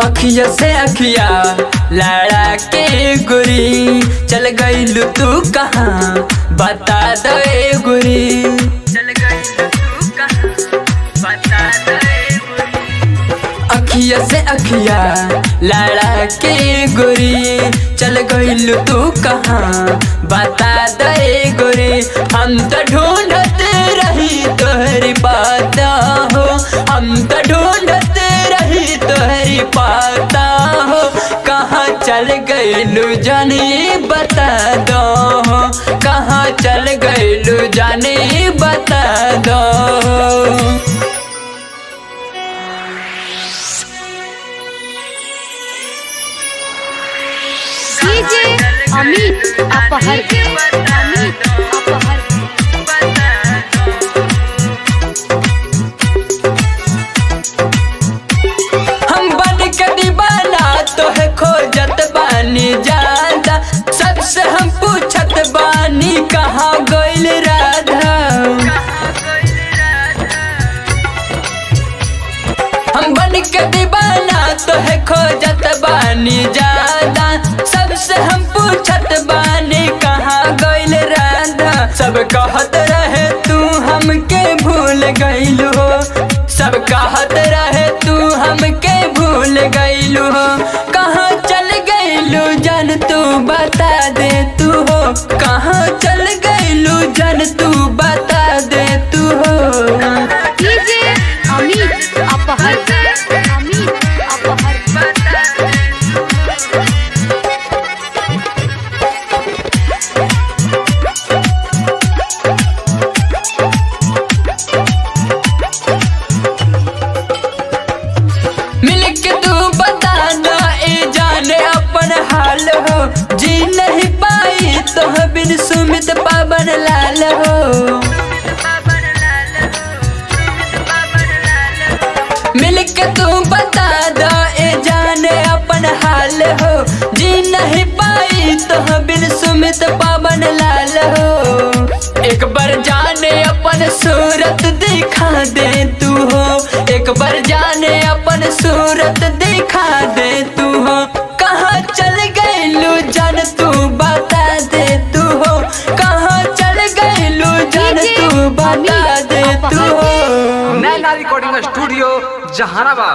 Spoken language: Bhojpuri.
अखिया से अखिया लड़ा के गोरी, चल गइलू तू कहाँ बता दे गोरी। चल गइलू तू कहाँ बता दे गोरी। अखिया से अखिया लड़ा के गोरी, चल गइलू तू कहाँ बता दे गोरी। हम तो ढूंढते रही तोहरी पता हो, हम तो ढूंढते रही तोहरी पता हो। कहाँ चल गइलू जानी बता दो, कहाँ चल गइलू जानी बता दो। डीजे अमित अपहर, अमित अपहर। हम बन के दीवाना तोहे खोजत बानी ज्यादा, सबसे हम पूछत बानी कहाँ गइल राधा। हम बन के दीवाना तोहे खोजत बानी ज्यादा, सबसे हम पूछत बानी कहाँ गइल राधा। सब कहत रहे तू हमके भूल गइलू हो, सब कहत रहे तू हमके भूल गइलू हो। कहाँ चल गइलू जान तू बता दे तू हो, कहाँ चल गइलू जान तू बता दे तू हो। डीजे अमित अपहर, अमित अपहर। मिलके तू बता दो ए जाने अपन हाल हो, जी नहीं पाई तो बिन सुमित पावन लाल हो। मिलके तू बता दो ए जाने अपन हाल हो, जी नहीं पाई तो बिन सुमित पावन लाल हो। एक बार जाने अपन सूरत दिखा दे तू हो, एक बार जाने अपन सूरत दिखा दे तू हो। कहाँ चल गइलू जान तू बता दे तू हो, कहाँ चल गइलू जान तू बता दे तू हो। नैना रिकॉर्डिंग स्टूडियो जहानाबाद।